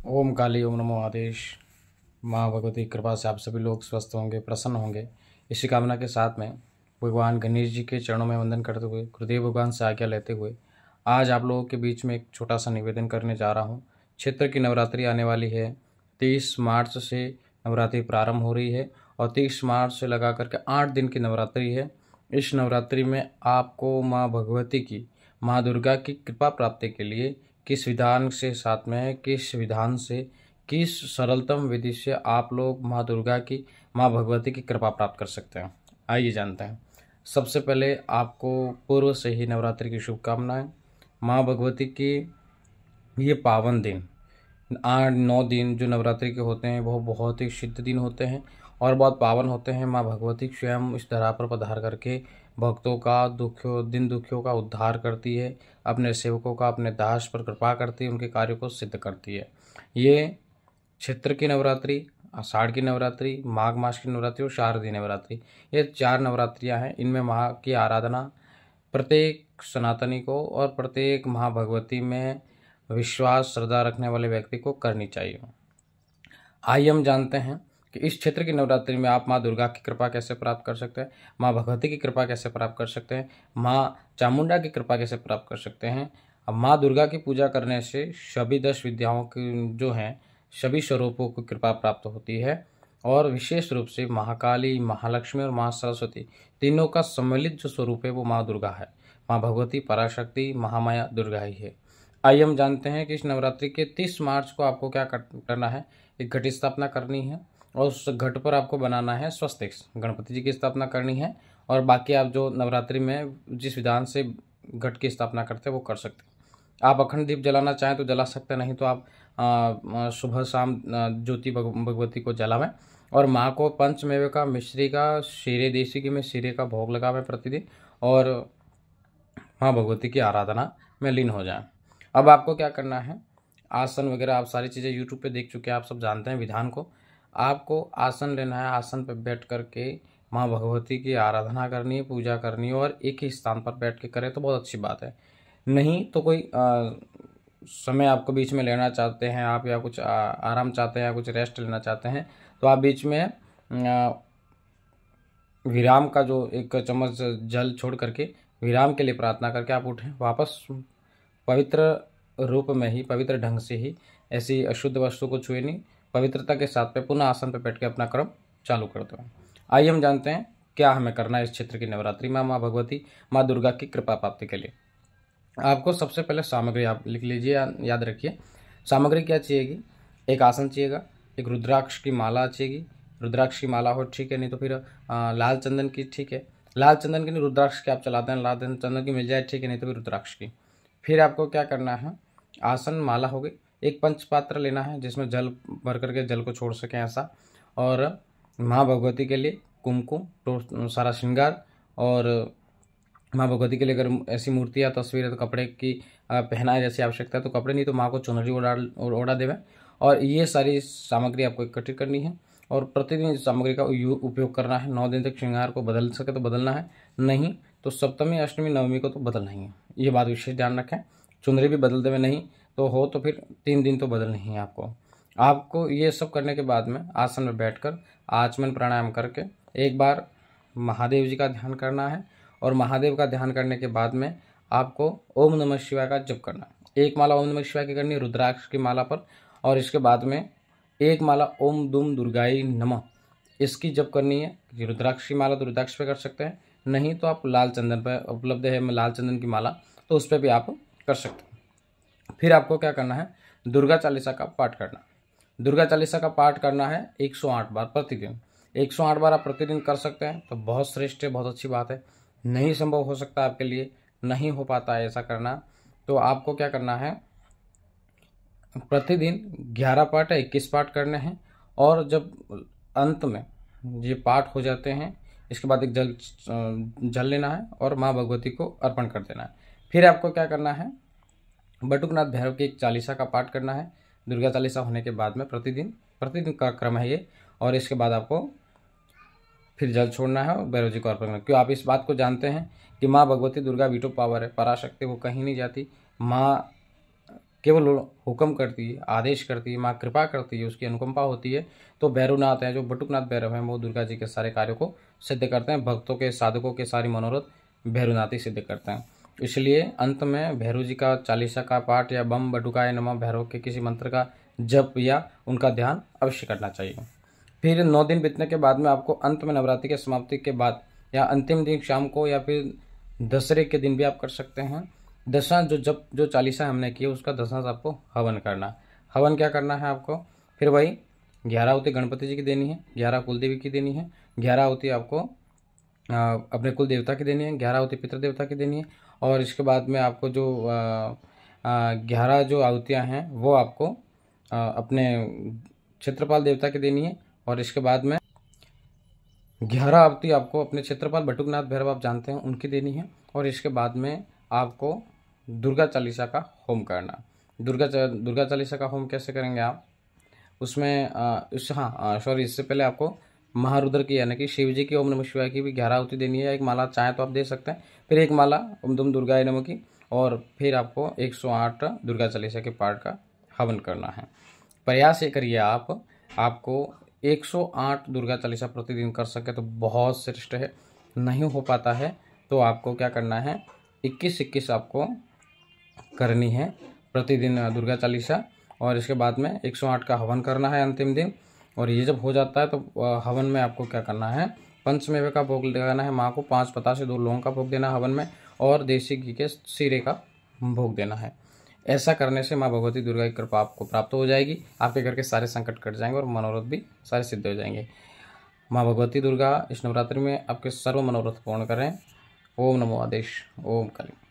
ओम काली ओम नमो आदेश। माँ भगवती की कृपा से आप सभी लोग स्वस्थ होंगे, प्रसन्न होंगे, इसी कामना के साथ में भगवान गणेश जी के चरणों में वंदन करते हुए, गुरुदेव भगवान से आज्ञा लेते हुए आज आप लोगों के बीच में एक छोटा सा निवेदन करने जा रहा हूँ। क्षेत्र की नवरात्रि आने वाली है। 30 मार्च से नवरात्रि प्रारंभ हो रही है और 30 मार्च से लगा करके 8 दिन की नवरात्रि है। इस नवरात्रि में आपको माँ भगवती की, माँ दुर्गा की कृपा प्राप्ति के लिए किस विधान से साथ में, किस विधान से, किस सरलतम विधि से आप लोग माँ दुर्गा की, माँ भगवती की कृपा प्राप्त कर सकते हैं, आइए जानते हैं। सबसे पहले आपको पूर्व से ही नवरात्रि की शुभकामनाएं। माँ भगवती की ये पावन दिन 8-9 दिन जो नवरात्रि के होते हैं वो बहुत ही सिद्ध दिन होते हैं और बहुत पावन होते हैं। माँ भगवती स्वयं इस धरा पर पधार करके भक्तों का दुखियों का उद्धार करती है, अपने सेवकों का, अपने दास पर कृपा करती है, उनके कार्यों को सिद्ध करती है। ये क्षेत्र की नवरात्रि, आषाढ़ की नवरात्रि, माघ मास की नवरात्रि और शारदीय नवरात्रि, ये 4 नवरात्रियाँ हैं। इनमें माँ की आराधना प्रत्येक सनातनी को और प्रत्येक माँ भगवती में विश्वास श्रद्धा रखने वाले व्यक्ति को करनी चाहिए। आइए हम जानते हैं कि इस क्षेत्र की नवरात्रि में आप माँ दुर्गा की कृपा कैसे प्राप्त कर सकते हैं, माँ भगवती की कृपा कैसे प्राप्त कर सकते हैं, माँ चामुंडा की कृपा कैसे प्राप्त कर सकते हैं। अब माँ दुर्गा की पूजा करने से सभी 10 विद्याओं की जो हैं, सभी स्वरूपों की कृपा प्राप्त होती है और विशेष रूप से महाकाली, महालक्ष्मी और माँ सरस्वती तीनों का सम्मिलित जो स्वरूप है वो माँ दुर्गा है। माँ भगवती पराशक्ति महामाया दुर्गा ही है। आइए हम जानते हैं कि इस नवरात्रि के 30 मार्च को आपको क्या करना है। एक घट स्थापना करनी है और उस घट पर आपको बनाना है स्वस्तिक, गणपति जी की स्थापना करनी है और बाकी आप जो नवरात्रि में जिस विधान से घट की स्थापना करते हैं वो कर सकते हैं। आप अखंड दीप जलाना चाहें तो जला सकते हैं, नहीं तो आप सुबह शाम ज्योति भगवती को जलावें और माँ को पंचमेवे का, मिश्री का, शीरे, देसी घी में शीरे का भोग लगावें प्रतिदिन और माँ भगवती की आराधना में लीन हो जाएं। अब आपको क्या करना है, आसन वगैरह आप सारी चीज़ें यूट्यूब पे देख चुके हैं, आप सब जानते हैं विधान को। आपको आसन लेना है, आसन पर बैठ करके माँ भगवती की आराधना करनी है, पूजा करनी है और एक ही स्थान पर बैठ के करें तो बहुत अच्छी बात है। नहीं तो कोई समय आपको बीच में लेना चाहते हैं आप, या कुछ आराम चाहते हैं या कुछ रेस्ट लेना चाहते हैं तो आप बीच में विराम का जो 1 चम्मच जल छोड़ करके विराम के लिए प्रार्थना करके आप उठें, वापस पवित्र रूप में ही, पवित्र ढंग से ही, ऐसी अशुद्ध वस्तु को छुए नहीं, पवित्रता के साथ पे पुनः आसन पर बैठ के अपना क्रम चालू कर दो। आइए हम जानते हैं क्या हमें करना है इस क्षेत्र की नवरात्रि में माँ भगवती, माँ दुर्गा की कृपा प्राप्ति के लिए। आपको सबसे पहले सामग्री आप लिख लीजिए, याद रखिए। सामग्री क्या चाहिएगी, एक आसन चाहिएगा, एक रुद्राक्ष की माला चाहिएगी। रुद्राक्ष की माला हो ठीक है, नहीं तो फिर लाल चंदन की ठीक है। लाल चंदन की नहीं, रुद्राक्ष की आप चलाते हैं, लाल चंदन की मिल जाए ठीक है, नहीं तो फिर रुद्राक्ष की। फिर आपको क्या करना है, आसन माला हो गई, एक पंचपात्र लेना है जिसमें जल भर करके जल को छोड़ सकें ऐसा, और माँ भगवती के लिए कुमकुम तो सारा श्रृंगार, और माँ भगवती के लिए अगर ऐसी मूर्ति या तस्वीर है तो कपड़े की पहनाए जैसी आवश्यकता है तो कपड़े, नहीं तो माँ को चुनरी ओढ़ा देवे। और ये सारी सामग्री आपको इकट्ठी करनी है और प्रतिदिन इस सामग्री का उपयोग करना है। 9 दिन तक श्रृंगार को बदल सके तो बदलना है, नहीं तो सप्तमी, अष्टमी, नवमी को तो बदलना ही है। ये बात विशेष ध्यान रखें। चुनरी भी बदल देवे, नहीं तो हो तो फिर 3 दिन तो बदलनी ही है आपको ये सब करने के बाद में आसन में बैठकर आचमन प्राणायाम करके एक बार महादेव जी का ध्यान करना है और महादेव का ध्यान करने के बाद में आपको ओम नमः शिवाय का जप करना है। एक माला ओम नमः शिवाय की करनी है रुद्राक्ष की माला पर, और इसके बाद में एक माला ओम दुम दुर्गाई नमः इसकी जप करनी है। रुद्राक्ष की माला तो रुद्राक्ष पे कर सकते हैं, नहीं तो आप लाल चंदन पर उपलब्ध है लाल चंदन की माला, तो उस पर भी आप कर सकते हैं। फिर आपको क्या करना है, दुर्गा चालीसा का पाठ करना। दुर्गा चालीसा का पाठ करना है 108 बार प्रतिदिन। 108 बार आप प्रतिदिन कर सकते हैं तो बहुत श्रेष्ठ है, बहुत अच्छी बात है। नहीं संभव हो सकता आपके लिए, नहीं हो पाता है ऐसा करना, तो आपको क्या करना है, प्रतिदिन 11 पाठ है 21 पाठ करने हैं और जब अंत में ये पाठ हो जाते हैं इसके बाद एक जल लेना है और माँ भगवती को अर्पण कर देना है। फिर आपको क्या करना है, बटुकनाथ भैरव की एक चालीसा का पाठ करना है। दुर्गा चालीसा होने के बाद में प्रतिदिन का क्रम है ये, और इसके बाद आपको फिर जल छोड़ना है और भैरव जी को अर्पण करना। क्यों, आप इस बात को जानते हैं कि माँ भगवती दुर्गा वीटो पावर है, पराशक्ति, वो कहीं नहीं जाती। माँ केवल हुक्म करती है, आदेश करती है, माँ कृपा करती है, उसकी अनुकंपा होती है। तो भैरवनाथ हैं, जो बटुकनाथ भैरव हैं, वो दुर्गा जी के सारे कार्यों को सिद्ध करते हैं। भक्तों के, साधकों के सारी मनोरथ भैरवनाथ ही सिद्ध करते हैं। इसलिए अंत में भैरव जी का चालीसा का पाठ या बम बटुकाय नमः भैरव के किसी मंत्र का जप या उनका ध्यान अवश्य करना चाहिए। फिर 9 दिन बीतने के बाद में आपको अंत में नवरात्रि के समाप्ति के बाद या अंतिम दिन शाम को या फिर दशहरे के दिन भी आप कर सकते हैं। दशांश जो चालीसा हमने की उसका दशांश आपको हवन करना। हवन क्या करना है आपको, फिर वही 11 आहुति गणपति जी की देनी है, 11 कुल देवी की देनी है, 11 आहुति आपको अपने कुल देवता की देनी है, 11 आहुति पितृ देवता की देनी है। और इसके बाद में आपको जो 11 जो आहुतियाँ हैं वो आपको अपने क्षेत्रपाल देवता की देनी है। और इसके बाद में 11 आहुति आपको अपने क्षेत्रपाल बटुकनाथ भैरव आप जानते हैं उनकी देनी है। और इसके बाद में आपको दुर्गा चालीसा का होम करना। दुर्गा चालीसा का होम कैसे करेंगे आप, उसमें इससे पहले आपको महारुद्र की यानी कि शिव जी की ओम नमः शिवाय की भी 11 आहुति देनी है। एक माला चाहे तो आप दे सकते हैं, फिर एक माला ओम दुम दुर्गाय नमः की, और फिर आपको 108 दुर्गा चालीसा के पाठ का हवन करना है। प्रयास ये करिए आपको 108 दुर्गा चालीसा प्रतिदिन कर सके तो बहुत श्रेष्ठ है। नहीं हो पाता है तो आपको क्या करना है, 21-21 आपको करनी है प्रतिदिन दुर्गा चालीसा। और इसके बाद में 108 का हवन करना है अंतिम दिन। और ये जब हो जाता है तो हवन में आपको क्या करना है, पंचमेवे का भोग लगाना है माँ को, 5 बतासे 2 लौंग का भोग देना हवन में, और देसी घी के सीरे का भोग देना है। ऐसा करने से माँ भगवती दुर्गा की कृपा आपको प्राप्त हो जाएगी, आपके घर के सारे संकट कट जाएंगे और मनोरथ भी सारे सिद्ध हो जाएंगे। माँ भगवती दुर्गा इस नवरात्रि में आपके सर्व मनोरथ पूर्ण करें। ओम नमो आदेश। ओम काली।